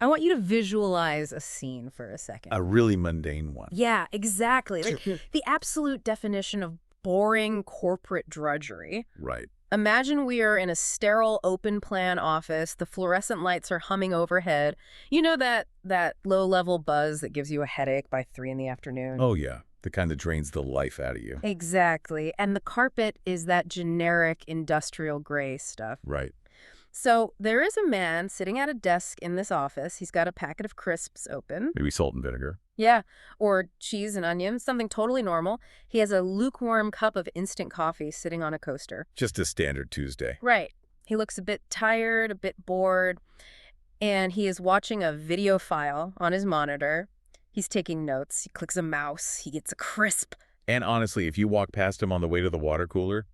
I want you to visualize a scene for a second. A really mundane one. Yeah, exactly. Like the absolute definition of boring corporate drudgery. Right. Imagine we are in a sterile open plan office. The fluorescent lights are humming overhead. You know that low-level buzz that gives you a headache by 3 in the afternoon? Oh, yeah. The kind that drains the life out of you. Exactly. And the carpet is that generic industrial gray stuff. Right. So there is a man sitting at a desk in this office. He's got a packet of crisps open. Maybe salt and vinegar. Yeah, or cheese and onions, something totally normal. He has a lukewarm cup of instant coffee sitting on a coaster. Just a standard Tuesday. Right. He looks a bit tired, a bit bored, and he is watching a video file on his monitor. He's taking notes. He clicks a mouse. He gets a crisp. And honestly, if you walk past him on the way to the water cooler,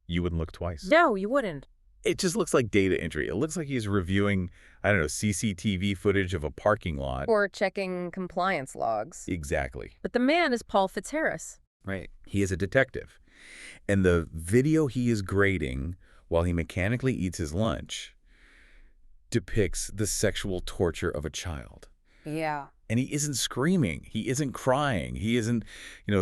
you wouldn't look twice. No, you wouldn't. It just looks like data entry. It looks like he's reviewing, I don't know, CCTV footage of a parking lot. Or checking compliance logs. Exactly. But the man is Paul Fitz Harris. Right. He is a detective. And the video he is grading while he mechanically eats his lunch depicts the sexual torture of a child. Yeah. And he isn't screaming. He isn't crying. He isn't,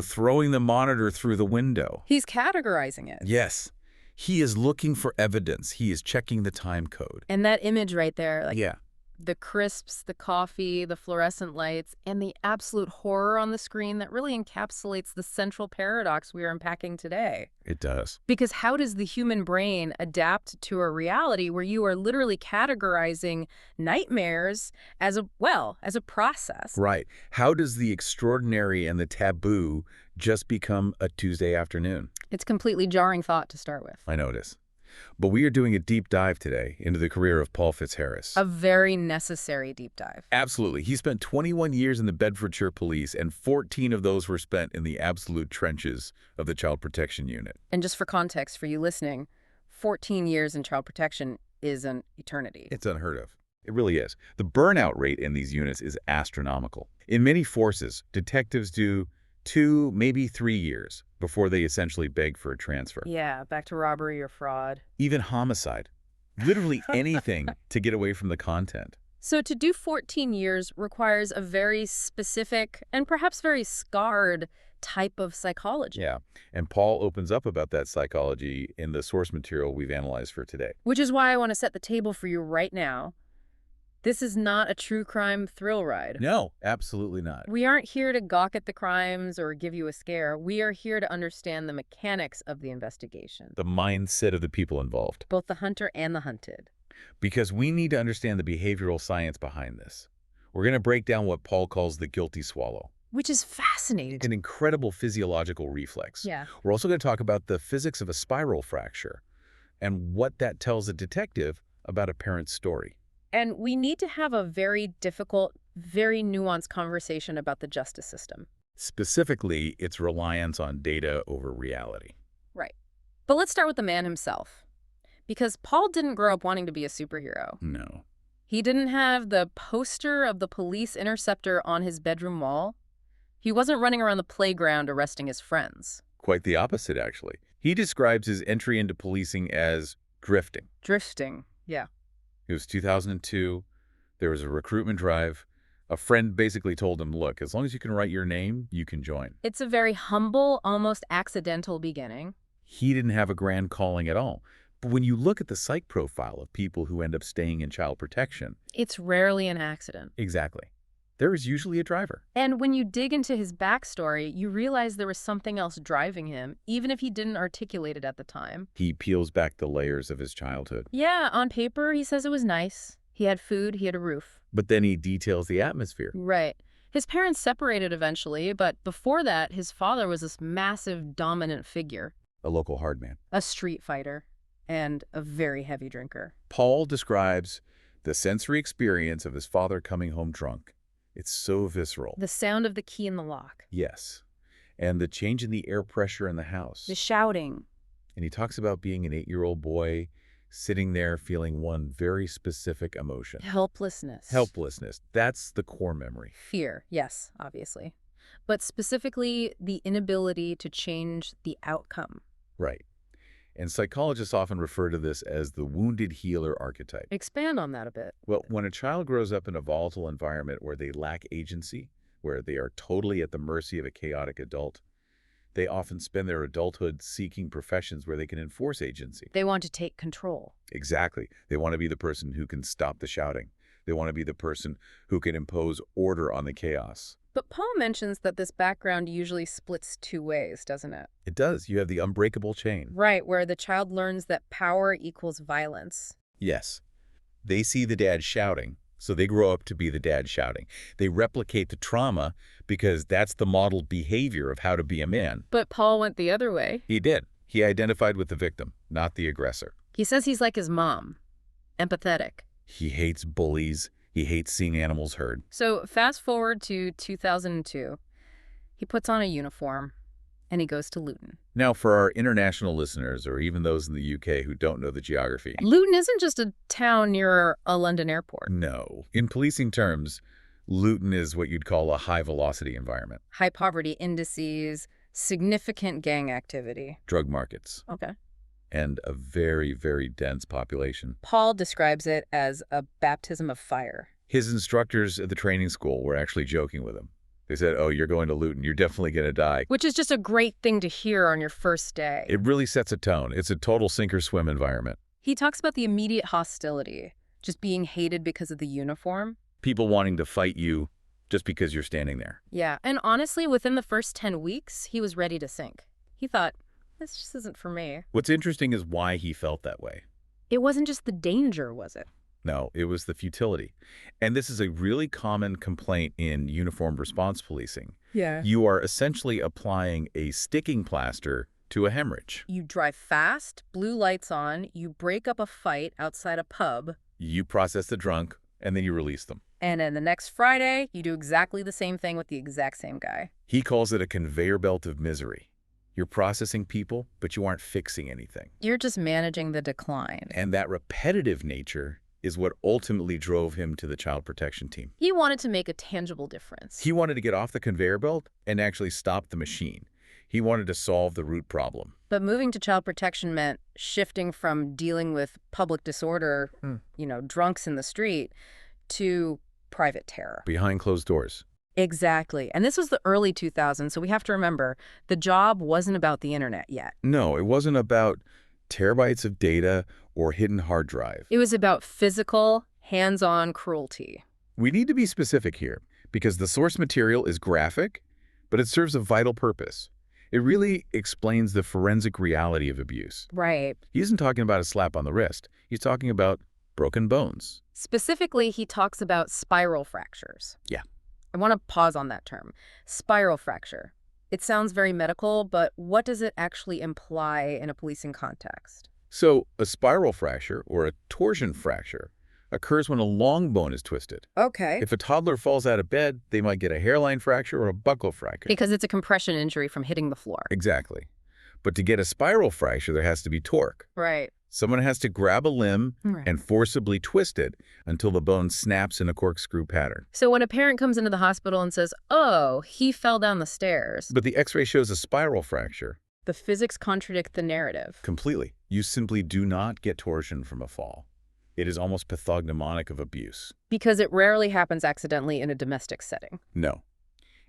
throwing the monitor through the window. He's categorizing it. Yes. He is looking for evidence. He is checking the time code. And that image right there, like Yeah. the crisps, the coffee, the fluorescent lights, and the absolute horror on the screen that really encapsulates the central paradox we are unpacking today. It does. Because how does the human brain adapt to a reality where you are literally categorizing nightmares as a process? Right. How does the extraordinary and the taboo just become a Tuesday afternoon? It's completely jarring thought to start with. I know it is. But we are doing a deep dive today into the career of Paul Fitz Harris. A very necessary deep dive. Absolutely. He spent 21 years in the Bedfordshire Police, and 14 of those were spent in the absolute trenches of the Child Protection Unit. And just for context for you listening, 14 years in child protection is an eternity. It's unheard of. It really is. The burnout rate in these units is astronomical. In many forces, detectives do 2, maybe 3 years before they essentially beg for a transfer. Yeah, back to robbery or fraud. Even homicide. Literally anything to get away from the content. So to do 14 years requires a very specific and perhaps very scarred type of psychology. Yeah, and Paul opens up about that psychology in the source material we've analyzed for today. Which is why I want to set the table for you right now. This is not a true crime thrill ride. No, absolutely not. We aren't here to gawk at the crimes or give you a scare. We are here to understand the mechanics of the investigation. The mindset of the people involved. Both the hunter and the hunted. Because we need to understand the behavioral science behind this. We're going to break down what Paul calls the guilty swallow. Which is fascinating. An incredible physiological reflex. Yeah. We're also going to talk about the physics of a spiral fracture and what that tells a detective about a parent's story. And we need to have a very difficult, very nuanced conversation about the justice system. Specifically, its reliance on data over reality. Right. But let's start with the man himself. Because Paul didn't grow up wanting to be a superhero. No. He didn't have the poster of the police interceptor on his bedroom wall. He wasn't running around the playground arresting his friends. Quite the opposite, actually. He describes his entry into policing as drifting. Drifting, yeah. It was 2002. There was a recruitment drive. A friend basically told him, look, as long as you can write your name, you can join. It's a very humble, almost accidental beginning. He didn't have a grand calling at all. But when you look at the psych profile of people who end up staying in child protection... It's rarely an accident. Exactly. There is usually a driver. And when you dig into his backstory, you realize there was something else driving him, even if he didn't articulate it at the time. He peels back the layers of his childhood. Yeah, on paper, he says it was nice. He had food, he had a roof. But then he details the atmosphere. Right. His parents separated eventually, but before that, his father was this massive, dominant figure. A local hard man. A street fighter. And a very heavy drinker. Paul describes the sensory experience of his father coming home drunk. It's so visceral. The sound of the key in the lock. Yes. And the change in the air pressure in the house. The shouting. And he talks about being an 8-year-old boy sitting there feeling one very specific emotion. Helplessness. Helplessness. That's the core memory. Fear, yes, obviously. But specifically, the inability to change the outcome. Right. And psychologists often refer to this as the wounded healer archetype. Expand on that a bit. Well, when a child grows up in a volatile environment where they lack agency, where they are totally at the mercy of a chaotic adult, they often spend their adulthood seeking professions where they can enforce agency. They want to take control. Exactly. They want to be the person who can stop the shouting. They want to be the person who can impose order on the chaos. But Paul mentions that this background usually splits two ways, doesn't it? It does. You have the unbreakable chain. Right, where the child learns that power equals violence. Yes. They see the dad shouting, so they grow up to be the dad shouting. They replicate the trauma because that's the modeled behavior of how to be a man. But Paul went the other way. He did. He identified with the victim, not the aggressor. He says he's like his mom, empathetic. He hates bullies. He hates seeing animals hurt. So fast forward to 2002. He puts on a uniform and he goes to Luton. Now, for our international listeners, or even those in the UK who don't know the geography. Luton isn't just a town near a London airport. No. In policing terms, Luton is what you'd call a high-velocity environment. High poverty indices, significant gang activity. Drug markets. Okay. And a very, very dense population. Paul describes it as a baptism of fire. His instructors at the training school were actually joking with him. They said, oh, you're going to Luton. You're definitely going to die. Which is just a great thing to hear on your first day. It really sets a tone. It's a total sink-or-swim environment. He talks about the immediate hostility, just being hated because of the uniform. People wanting to fight you just because you're standing there. Yeah, and honestly, within the first 10 weeks, he was ready to sink. He thought, this just isn't for me. What's interesting is why he felt that way. It wasn't just the danger, was it? No, it was the futility. And this is a really common complaint in uniformed response policing. Yeah. You are essentially applying a sticking plaster to a hemorrhage. You drive fast, blue lights on, you break up a fight outside a pub. You process the drunk, and then you release them. And then the next Friday, you do exactly the same thing with the exact same guy. He calls it a conveyor belt of misery. You're processing people, but you aren't fixing anything. You're just managing the decline. And that repetitive nature is what ultimately drove him to the child protection team. He wanted to make a tangible difference. He wanted to get off the conveyor belt and actually stop the machine. He wanted to solve the root problem. But moving to child protection meant shifting from dealing with public disorder, drunks in the street, to private terror. Behind closed doors. Exactly. And this was the early 2000s, so we have to remember, the job wasn't about the internet yet. No, it wasn't about terabytes of data or hidden hard drive. It was about physical, hands-on cruelty. We need to be specific here, because the source material is graphic, but it serves a vital purpose. It really explains the forensic reality of abuse. Right. He isn't talking about a slap on the wrist. He's talking about broken bones. Specifically, he talks about spiral fractures. Yeah. I want to pause on that term. Spiral fracture. It sounds very medical, but what does it actually imply in a policing context? So a spiral fracture, or a torsion fracture, occurs when a long bone is twisted. Okay. If a toddler falls out of bed, they might get a hairline fracture or a buccal fracture. Because it's a compression injury from hitting the floor. Exactly. But to get a spiral fracture, there has to be torque. Right. Someone has to grab a limb and forcibly twist it until the bone snaps in a corkscrew pattern. So when a parent comes into the hospital and says, oh, he fell down the stairs. But the x-ray shows a spiral fracture. The physics contradict the narrative. Completely. You simply do not get torsion from a fall. It is almost pathognomonic of abuse. Because it rarely happens accidentally in a domestic setting. No.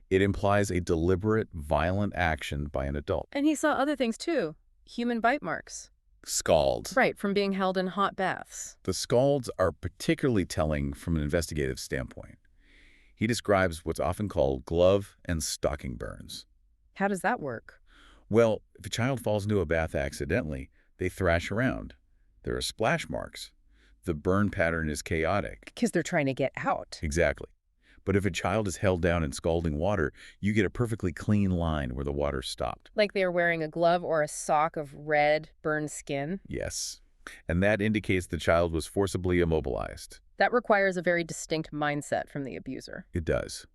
It implies a deliberate, violent action by an adult. And he saw other things too. Human bite marks. Scalds. Right, from being held in hot baths. The scalds are particularly telling from an investigative standpoint. He describes what's often called glove and stocking burns. How does that work? Well, if a child falls into a bath accidentally, they thrash around. There are splash marks. The burn pattern is chaotic. Because they're trying to get out. Exactly. But if a child is held down in scalding water, you get a perfectly clean line where the water stopped. Like they are wearing a glove or a sock of red, burned skin? Yes. And that indicates the child was forcibly immobilized. That requires a very distinct mindset from the abuser. It does.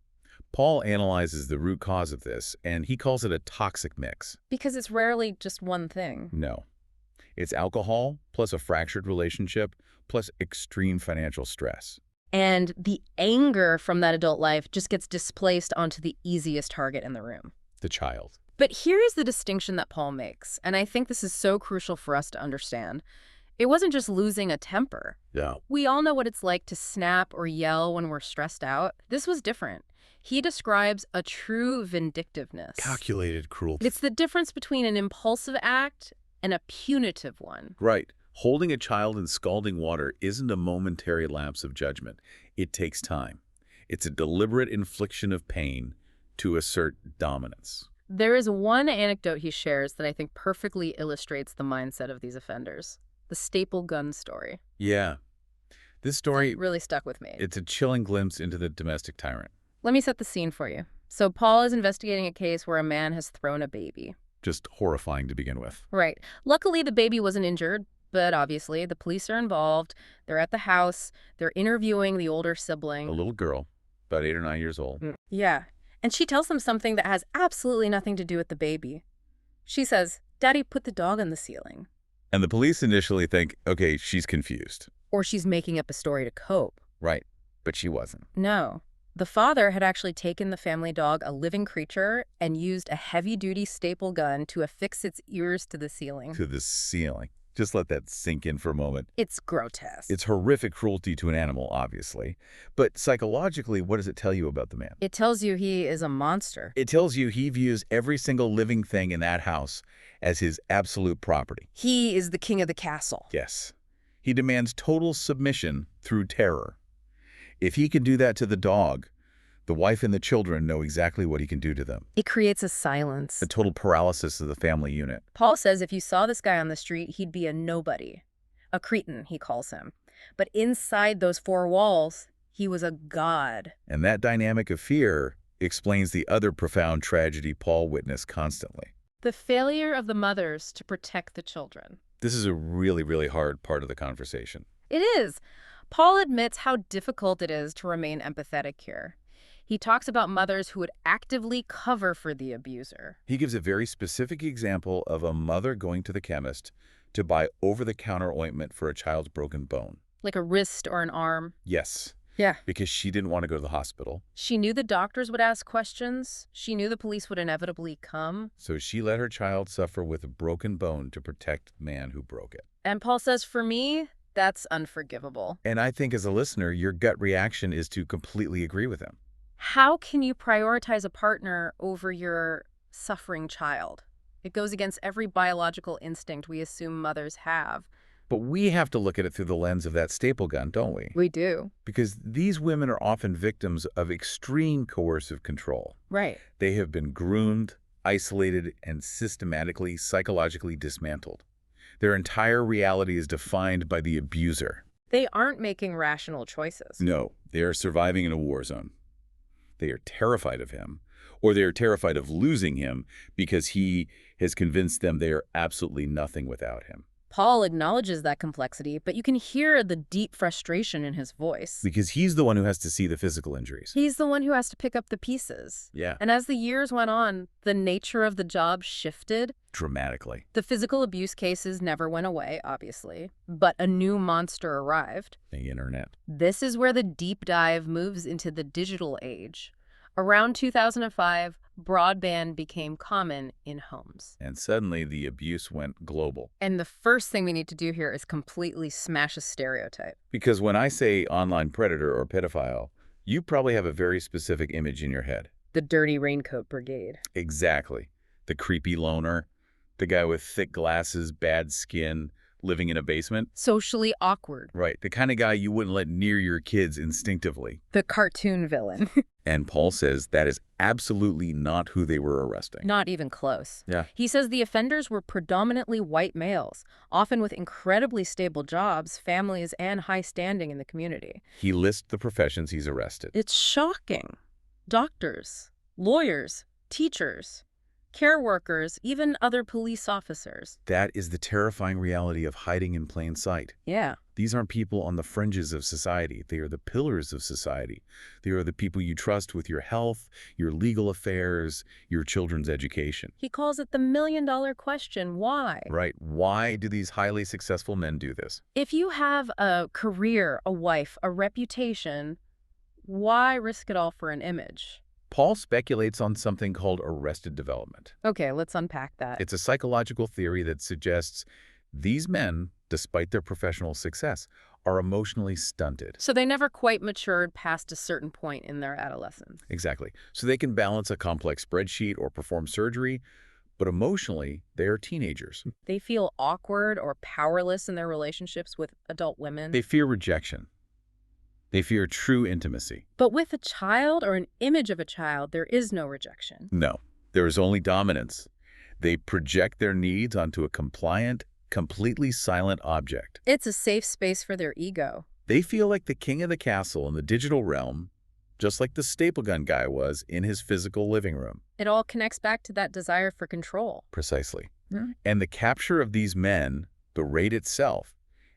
Paul analyzes the root cause of this, and he calls it a toxic mix. Because it's rarely just one thing. No. It's alcohol, plus a fractured relationship, plus extreme financial stress. And the anger from that adult life just gets displaced onto the easiest target in the room. The child. But here is the distinction that Paul makes, and I think this is so crucial for us to understand. It wasn't just losing a temper. Yeah. We all know what it's like to snap or yell when we're stressed out. This was different. He describes a true vindictiveness. Calculated cruelty. It's the difference between an impulsive act and a punitive one. Right. Holding a child in scalding water isn't a momentary lapse of judgment. It takes time. It's a deliberate infliction of pain to assert dominance. There is one anecdote he shares that I think perfectly illustrates the mindset of these offenders. The staple gun story. Yeah. This story, It really stuck with me. it's a chilling glimpse into the domestic tyrant. Let me set the scene for you. So Paul is investigating a case where a man has thrown a baby. Just horrifying to begin with. Right. Luckily, the baby wasn't injured, but obviously the police are involved. They're at the house. They're interviewing the older sibling. A little girl, about 8 or 9 years old. Yeah. And she tells them something that has absolutely nothing to do with the baby. She says, "Daddy put the dog on the ceiling." And the police initially think, okay, she's confused. Or she's making up a story to cope. Right. But she wasn't. No. The father had actually taken the family dog, a living creature, and used a heavy-duty staple gun to affix its ears to the ceiling. To the ceiling. Just let that sink in for a moment. It's grotesque. It's horrific cruelty to an animal, obviously. But psychologically, what does it tell you about the man? It tells you he is a monster. It tells you he views every single living thing in that house as his absolute property. He is the king of the castle. Yes. He demands total submission through terror. If he can do that to the dog, the wife and the children know exactly what he can do to them. It creates a silence. A total paralysis of the family unit. Paul says if you saw this guy on the street, he'd be a nobody. A cretin, he calls him. But inside those four walls, he was a god. And that dynamic of fear explains the other profound tragedy Paul witnessed constantly. The failure of the mothers to protect the children. This is a really, really hard part of the conversation. It is. Paul admits how difficult it is to remain empathetic here. He talks about mothers who would actively cover for the abuser. He gives a very specific example of a mother going to the chemist to buy over-the-counter ointment for a child's broken bone. Like a wrist or an arm. Yes. Yeah. Because she didn't want to go to the hospital. She knew the doctors would ask questions. She knew the police would inevitably come. So she let her child suffer with a broken bone to protect the man who broke it. And Paul says, for me, that's unforgivable. And I think as a listener, your gut reaction is to completely agree with him. How can you prioritize a partner over your suffering child? It goes against every biological instinct we assume mothers have. But we have to look at it through the lens of that staple gun, don't we? We do. Because these women are often victims of extreme coercive control. Right. They have been groomed, isolated, and systematically, psychologically dismantled. Their entire reality is defined by the abuser. They aren't making rational choices. No, they are surviving in a war zone. They are terrified of him, or they are terrified of losing him because he has convinced them they are absolutely nothing without him. Paul acknowledges that complexity, but you can hear the deep frustration in his voice. Because he's the one who has to see the physical injuries. He's the one who has to pick up the pieces. Yeah. And as the years went on, the nature of the job shifted. Dramatically. The physical abuse cases never went away, obviously, but a new monster arrived. The internet. This is where the deep dive moves into the digital age. Around 2005, broadband became common in homes. And suddenly the abuse went global. And the first thing we need to do here is completely smash a stereotype. Because when I say online predator or pedophile, you probably have a very specific image in your head. The dirty raincoat brigade. Exactly. The creepy loner, the guy with thick glasses, bad skin, living in a basement. Socially awkward. Right. The kind of guy you wouldn't let near your kids instinctively. The cartoon villain. And Paul says that is absolutely not who they were arresting. Not even close. Yeah. He says the offenders were predominantly white males, often with incredibly stable jobs, families, and high standing in the community. He lists the professions he's arrested. It's shocking. Doctors, lawyers, teachers, care workers, even other police officers. That is the terrifying reality of hiding in plain sight. Yeah. These aren't people on the fringes of society. They are the pillars of society. They are the people you trust with your health, your legal affairs, your children's education. He calls it the million-dollar question, why? Right. Why do these highly successful men do this? If you have a career, a wife, a reputation, why risk it all for an image? Paul speculates on something called arrested development. Okay, let's unpack that. It's a psychological theory that suggests these men, despite their professional success, are emotionally stunted. So they never quite matured past a certain point in their adolescence. Exactly. So they can balance a complex spreadsheet or perform surgery, but emotionally, they are teenagers. They feel awkward or powerless in their relationships with adult women. They fear rejection. They fear true intimacy. But with a child or an image of a child, there is no rejection. No, there is only dominance. They project their needs onto a compliant, completely silent object. It's a safe space for their ego. They feel like the king of the castle in the digital realm, just like the staple gun guy was in his physical living room. It all connects back to that desire for control. Precisely. Hmm. And the capture of these men, the raid itself,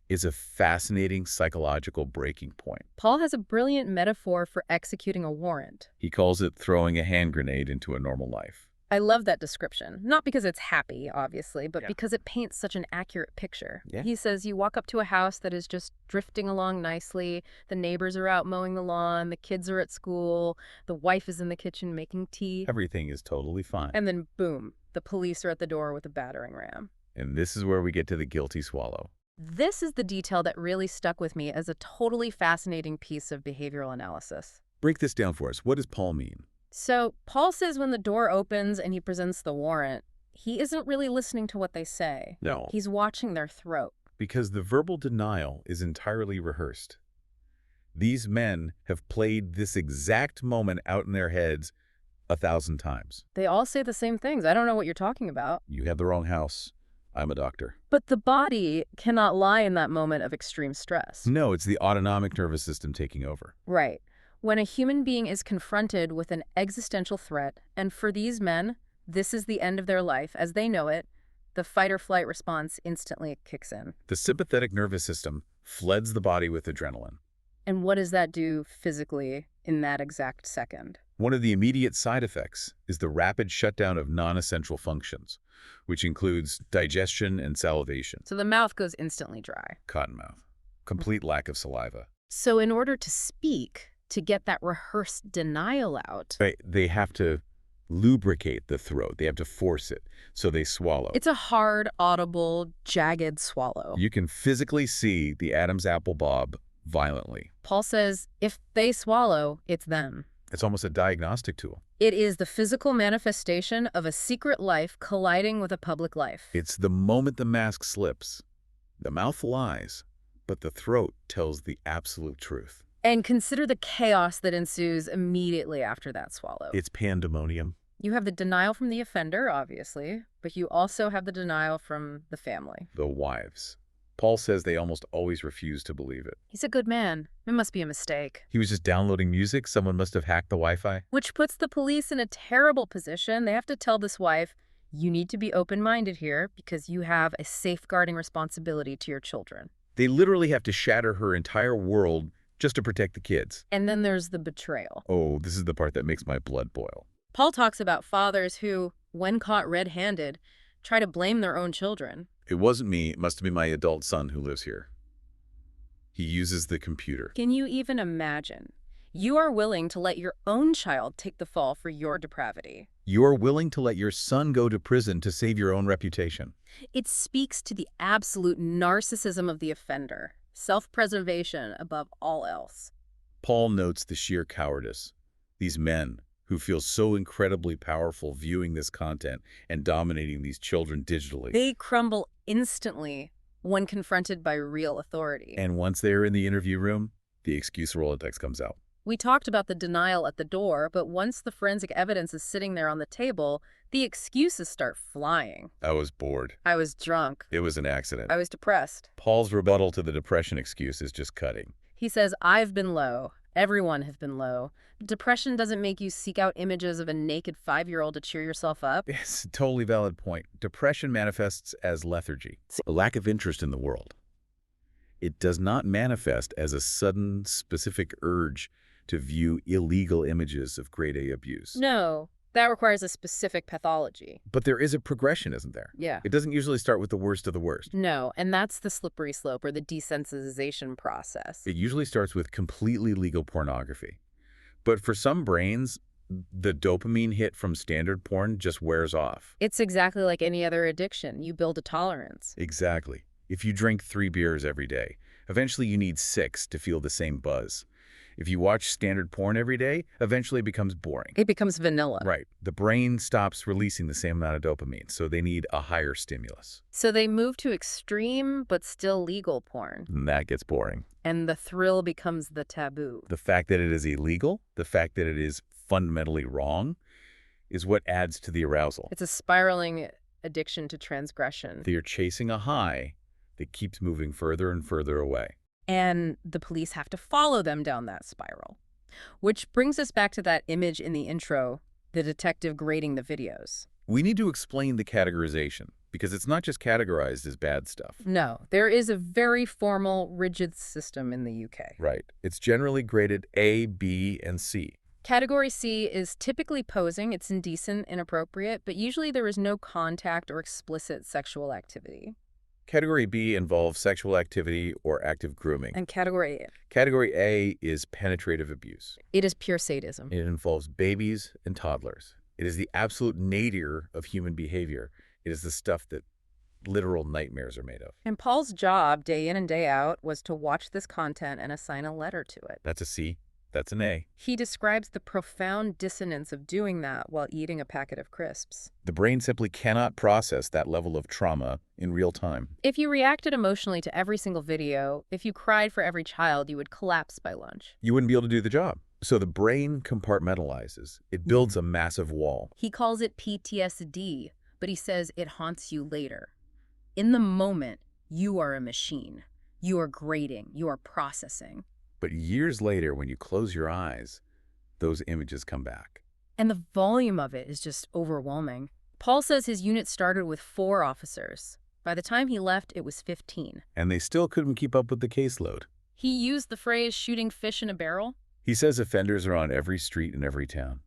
is a fascinating psychological breaking point. Paul has a brilliant metaphor for executing a warrant. He calls it throwing a hand grenade into a normal life. I love that description. Not because it's happy, obviously, but Yeah. because it paints such an accurate picture. Yeah. He says you walk up to a house that is just drifting along nicely. The neighbors are out mowing the lawn. The kids are at school. The wife is in the kitchen making tea. Everything is totally fine. And then, boom, the police are at the door with a battering ram. And this is where we get to the guilty swallow. This is the detail that really stuck with me as a totally fascinating piece of behavioral analysis. Break this down for us. What does Paul mean? So Paul says when the door opens and he presents the warrant, he isn't really listening to what they say. No. He's watching their throat. Because the verbal denial is entirely rehearsed. These men have played this exact moment out in their heads 1,000 times. They all say the same things. I don't know what you're talking about. You have the wrong house. I'm a doctor. But the body cannot lie in that moment of extreme stress. No, it's the autonomic nervous system taking over. Right. When a human being is confronted with an existential threat, and for these men, this is the end of their life as they know it, the fight-or-flight response instantly kicks in. The sympathetic nervous system floods the body with adrenaline. And what does that do physically in that exact second? One of the immediate side effects is the rapid shutdown of non-essential functions, which includes digestion and salivation. So the mouth goes instantly dry. Cottonmouth. Complete lack of saliva. So in order to speak, to get that rehearsed denial out, They have to lubricate the throat. They have to force it, so they swallow. it's a hard, audible, jagged swallow. You can physically see the Adam's apple bob violently. Paul says if they swallow, it's them. It's almost a diagnostic tool. It is the physical manifestation of a secret life colliding with a public life. It's the moment the mask slips. The mouth lies, but the throat tells the absolute truth. And consider the chaos that ensues immediately after that swallow. It's pandemonium. You have the denial from the offender, obviously, but you also have the denial from the family. The wives. Paul says they almost always refuse to believe it. He's a good man. It must be a mistake. He was just downloading music. Someone must have hacked the Wi-Fi. Which puts the police in a terrible position. They have to tell this wife, you need to be open-minded here because you have a safeguarding responsibility to your children. They literally have to shatter her entire world just to protect the kids. And then there's the betrayal. Oh, this is the part that makes my blood boil. Paul talks about fathers who, when caught red-handed, try to blame their own children. It wasn't me. It must be my adult son who lives here. He uses the computer. Can you even imagine? You are willing to let your own child take the fall for your depravity. You're willing to let your son go to prison to save your own reputation. It speaks to the absolute narcissism of the offender, self-preservation above all else. Paul notes the sheer cowardice. These men who feel so incredibly powerful viewing this content and dominating these children digitally. They crumble instantly when confronted by real authority. And once they're in the interview room, the excuse Rolodex comes out. We talked about the denial at the door, but once the forensic evidence is sitting there on the table, the excuses start flying. I was bored. I was drunk. It was an accident. I was depressed. Paul's rebuttal to the depression excuse is just cutting. He says, I've been low. Everyone has been low. Depression doesn't make you seek out images of a naked 5-year-old to cheer yourself up. It's a totally valid point. Depression manifests as lethargy, a lack of interest in the world. It does not manifest as a sudden, specific urge to view illegal images of grade A abuse. No, that requires a specific pathology. But there is a progression, isn't there? Yeah. It doesn't usually start with the worst of the worst. No, and that's the slippery slope or the desensitization process. It usually starts with completely legal pornography. But for some brains, The dopamine hit from standard porn just wears off. It's exactly like any other addiction. You build a tolerance. Exactly. If you drink 3 beers every day, eventually you need 6 to feel the same buzz. If you watch standard porn every day, eventually it becomes boring. It becomes vanilla. Right. The brain stops releasing the same amount of dopamine, so they need a higher stimulus. So they move to extreme but still legal porn. And that gets boring. And the thrill becomes the taboo. The fact that it is illegal, the fact that it is fundamentally wrong, is what adds to the arousal. It's a spiraling addiction to transgression. They are chasing a high that keeps moving further and further away. And the police have to follow them down that spiral. Which brings us back to that image in the intro, the detective grading the videos. We need to explain the categorization, because it's not just categorized as bad stuff. No, there is a very formal, rigid system in the UK. Right. It's generally graded A, B, and C. Category C is typically posing. It's indecent, inappropriate, but usually there is no contact or explicit sexual activity. Category B involves sexual activity or active grooming. And Category A is penetrative abuse. It is pure sadism. It involves babies and toddlers. It is the absolute nadir of human behavior. It is the stuff that literal nightmares are made of. And Paul's job, day in and day out, was to watch this content and assign a letter to it. That's a C. That's an A. He describes the profound dissonance of doing that while eating a packet of crisps. The brain simply cannot process that level of trauma in real time. If you reacted emotionally to every single video, if you cried for every child, you would collapse by lunch. You wouldn't be able to do the job. So the brain compartmentalizes. It builds a massive wall. He calls it PTSD, but he says it haunts you later. In the moment, you are a machine. You are grading. You are processing. But years later, when you close your eyes, those images come back. And the volume of it is just overwhelming. Paul says his unit started with 4 officers. By the time he left, it was 15. And they still couldn't keep up with the caseload. He used the phrase shooting fish in a barrel. He says offenders are on every street in every town.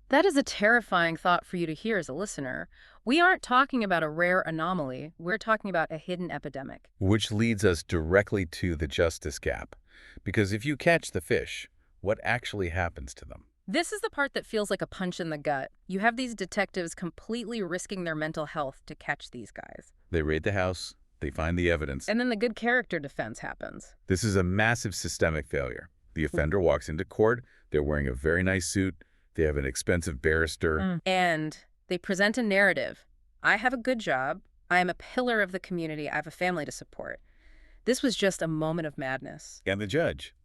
That is a terrifying thought for you to hear as a listener. We aren't talking about a rare anomaly. We're talking about a hidden epidemic. Which leads us directly to the justice gap. Because if you catch the fish, what actually happens to them? This is the part that feels like a punch in the gut. You have these detectives completely risking their mental health to catch these guys. They raid the house, they find the evidence. And then the good character defense happens. This is a massive systemic failure. The offender walks into court, they're wearing a very nice suit, they have an expensive barrister. And they present a narrative. I have a good job. I am a pillar of the community. I have a family to support. This was just a moment of madness. And the judge.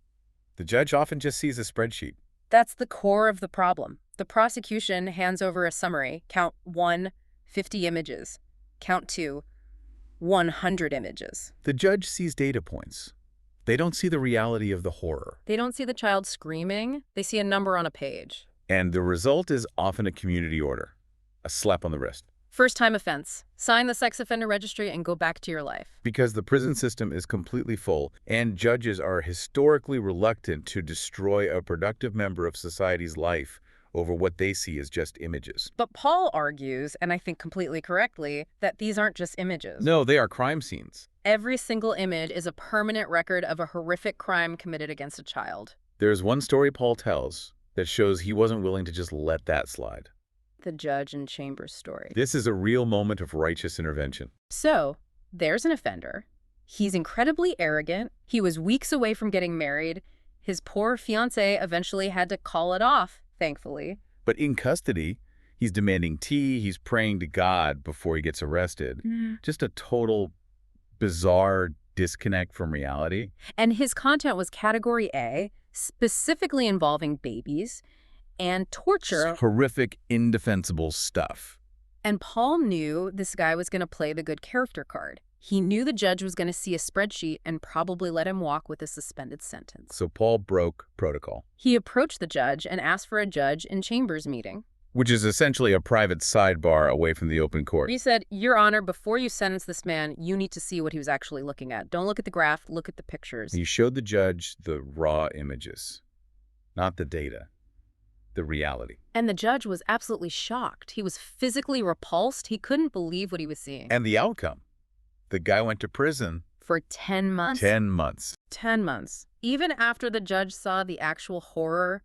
The judge often just sees a spreadsheet. That's the core of the problem. The prosecution hands over a summary. Count 1, 50 images. Count 2, 100 images. The judge sees data points. They don't see the reality of the horror. They don't see the child screaming. They see a number on a page. And the result is often a community order, a slap on the wrist. First-time offense. Sign the sex offender registry and go back to your life. Because the prison system is completely full, and judges are historically reluctant to destroy a productive member of society's life over what they see as just images. But Paul argues, and I think completely correctly, that these aren't just images. No, they are crime scenes. Every single image is a permanent record of a horrific crime committed against a child. There's one story Paul tells that shows he wasn't willing to just let that slide. The judge and Chambers story. This is a real moment of righteous intervention. So, there's an offender. He's incredibly arrogant. He was weeks away from getting married. His poor fiancée eventually had to call it off, thankfully. But in custody, he's demanding tea, he's praying to God before he gets arrested. Just a total bizarre disconnect from reality. And his content was Category A, specifically involving babies and torture. Horrific, indefensible stuff. And Paul knew this guy was going to play the good character card. He knew the judge was going to see a spreadsheet and probably let him walk with a suspended sentence. So Paul broke protocol. He approached the judge and asked for a judge in Chambers meeting. Which is essentially a private sidebar away from the open court. He said, Your Honor, before you sentence this man, you need to see what he was actually looking at. Don't look at the graph, look at the pictures. He showed the judge the raw images, not the data. The reality. And the judge was absolutely shocked. He was physically repulsed. He couldn't believe what he was seeing. And the outcome. The guy went to prison. For 10 months? 10 months. 10 months. Even after the judge saw the actual horror,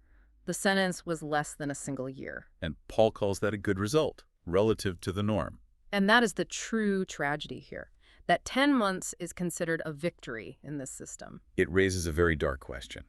The sentence was less than a single year. And Paul calls that a good result, relative to the norm. And that is the true tragedy here, that 10 months is considered a victory in this system. It raises a very dark question.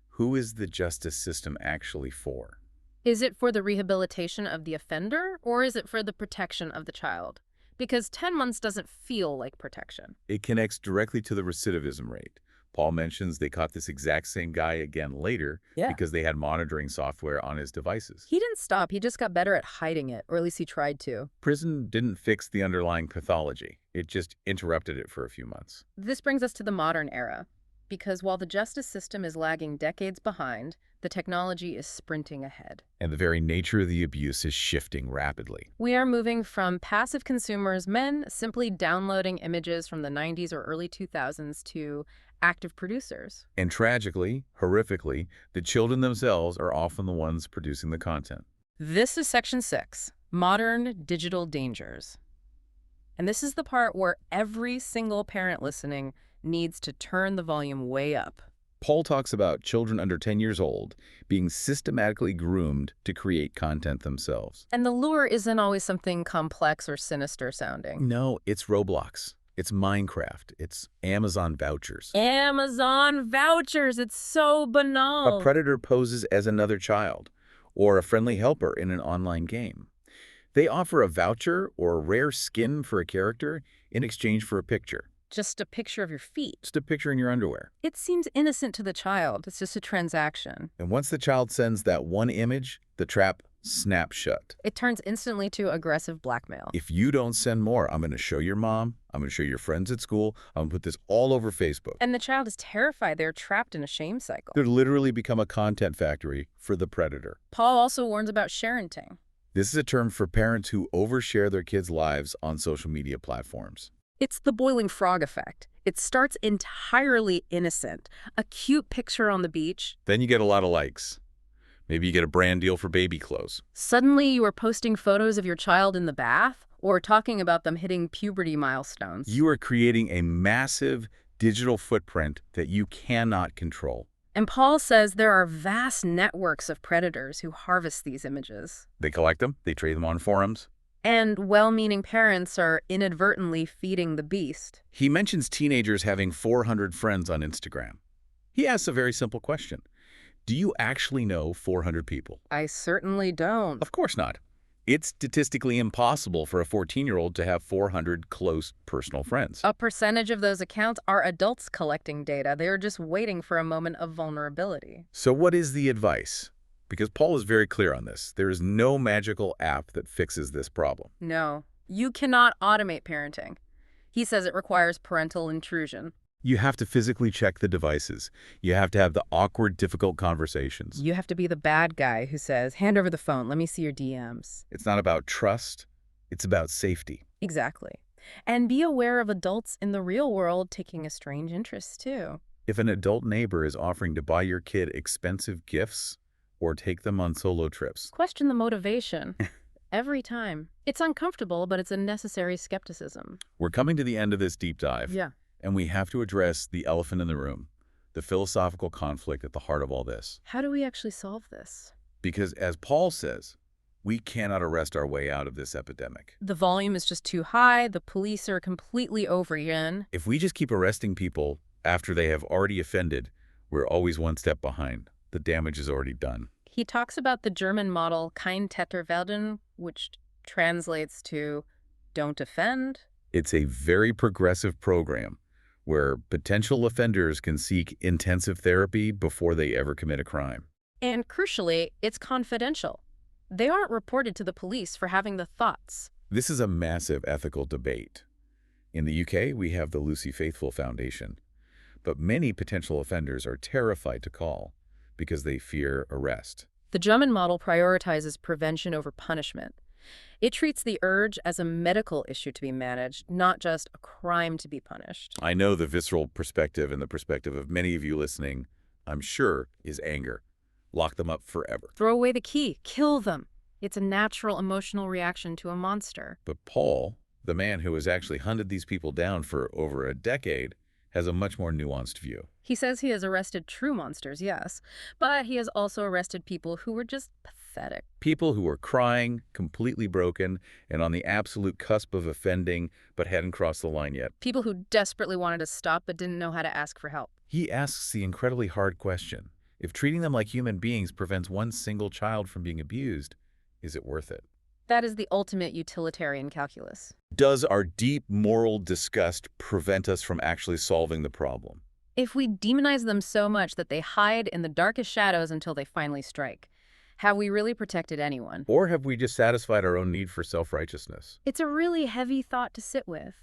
Who is the justice system actually for? Is it for the rehabilitation of the offender, or is it for the protection of the child? Because 10 months doesn't feel like protection. It connects directly to the recidivism rate. Paul mentions they caught this exact same guy again later because they had monitoring software on his devices. He didn't stop, he just got better at hiding it, or at least he tried to. Prison didn't fix the underlying pathology. It just interrupted it for a few months. This brings us to the modern era, because while the justice system is lagging decades behind, the technology is sprinting ahead. And the very nature of the abuse is shifting rapidly. We are moving from passive consumers, men simply downloading images from the 90s or early 2000s, to active producers. And tragically, horrifically, the children themselves are often the ones producing the content. This is Section 6, Modern Digital Dangers. And this is the part where every single parent listening needs to turn the volume way up. Paul talks about children under 10 years old being systematically groomed to create content themselves. And the lure isn't always something complex or sinister sounding. No, it's Roblox. It's Minecraft. It's Amazon vouchers. Amazon vouchers! It's so banal. A predator poses as another child or a friendly helper in an online game. They offer a voucher or a rare skin for a character in exchange for a picture. Just a picture of your feet. Just a picture in your underwear. It seems innocent to the child. It's just a transaction. And once the child sends that one image, the trap snaps shut. It turns instantly to aggressive blackmail. If you don't send more, I'm going to show your mom, I'm going to show your friends at school, I'm going to put this all over Facebook. And the child is terrified. They're trapped in a shame cycle. They'll literally become a content factory for the predator. Paul also warns about sharenting. This is a term for parents who overshare their kids' lives on social media platforms. It's the boiling frog effect. It starts entirely innocent. A cute picture on the beach. Then you get a lot of likes. Maybe you get a brand deal for baby clothes. Suddenly you are posting photos of your child in the bath or talking about them hitting puberty milestones. You are creating a massive digital footprint that you cannot control. And Paul says there are vast networks of predators who harvest these images. They collect them, they trade them on forums. And well-meaning parents are inadvertently feeding the beast. He mentions teenagers having 400 friends on Instagram. He asks a very simple question. Do you actually know 400 people? I certainly don't. Of course not. It's statistically impossible for a 14-year-old to have 400 close personal friends. A percentage of those accounts are adults collecting data. They are just waiting for a moment of vulnerability. So what is the advice? Because Paul is very clear on this. There is no magical app that fixes this problem. No, you cannot automate parenting. He says it requires parental intrusion. You have to physically check the devices. You have to have the awkward, difficult conversations. You have to be the bad guy who says, hand over the phone, let me see your DMs. It's not about trust. It's about safety. Exactly. And be aware of adults in the real world taking a strange interest, too. If an adult neighbor is offering to buy your kid expensive gifts or take them on solo trips, question the motivation. Every time. It's uncomfortable, but it's a necessary skepticism. We're coming to the end of this deep dive. Yeah. And we have to address the elephant in the room, the philosophical conflict at the heart of all this. How do we actually solve this? Because as Paul says, we cannot arrest our way out of this epidemic. The volume is just too high. The police are completely overrun. If we just keep arresting people after they have already offended, we're always one step behind. The damage is already done. He talks about the German model kein Täter werden, which translates to don't offend. It's a very progressive program where potential offenders can seek intensive therapy before they ever commit a crime. And crucially, it's confidential. They aren't reported to the police for having the thoughts. This is a massive ethical debate. In the UK, we have the Lucy Faithfull Foundation, but many potential offenders are terrified to call because they fear arrest. The German model prioritizes prevention over punishment. It treats the urge as a medical issue to be managed, not just a crime to be punished. I know the visceral perspective and the perspective of many of you listening, I'm sure, is anger. Lock them up forever. Throw away the key. Kill them. It's a natural emotional reaction to a monster. But Paul, the man who has actually hunted these people down for over a decade, has a much more nuanced view. He says he has arrested true monsters, yes, but he has also arrested people who were just pathetic. People who were crying, completely broken, and on the absolute cusp of offending, but hadn't crossed the line yet. People who desperately wanted to stop but didn't know how to ask for help. He asks the incredibly hard question. If treating them like human beings prevents one single child from being abused, is it worth it? That is the ultimate utilitarian calculus. Does our deep moral disgust prevent us from actually solving the problem? If we demonize them so much that they hide in the darkest shadows until they finally strike, have we really protected anyone? Or have we just satisfied our own need for self-righteousness? It's a really heavy thought to sit with.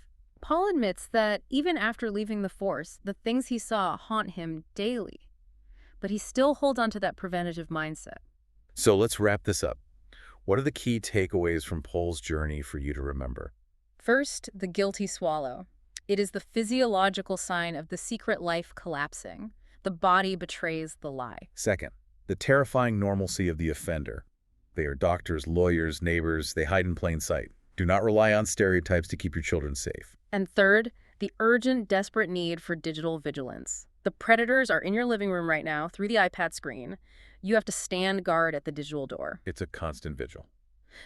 Paul admits that even after leaving the force, the things he saw haunt him daily. But he still holds on to that preventative mindset. So let's wrap this up. What are the key takeaways from Paul's journey for you to remember? First, the guilty swallow. It is the physiological sign of the secret life collapsing. The body betrays the lie. Second, the terrifying normalcy of the offender. They are doctors, lawyers, neighbors. They hide in plain sight. Do not rely on stereotypes to keep your children safe. And third, the urgent, desperate need for digital vigilance. The predators are in your living room right now through the iPad screen. You have to stand guard at the digital door. It's a constant vigil.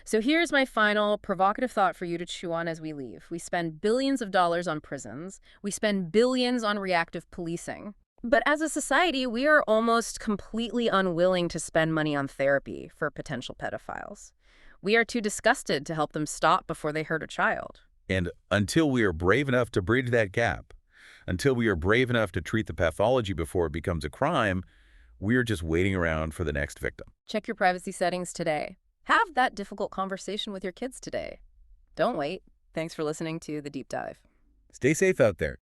So here's my final provocative thought for you to chew on as we leave. We spend billions of dollars on prisons. We spend billions on reactive policing. But as a society, we are almost completely unwilling to spend money on therapy for potential pedophiles. We are too disgusted to help them stop before they hurt a child. And until we are brave enough to bridge that gap, until we are brave enough to treat the pathology before it becomes a crime, we're just waiting around for the next victim. Check your privacy settings today. Have that difficult conversation with your kids today. Don't wait. Thanks for listening to The Deep Dive. Stay safe out there.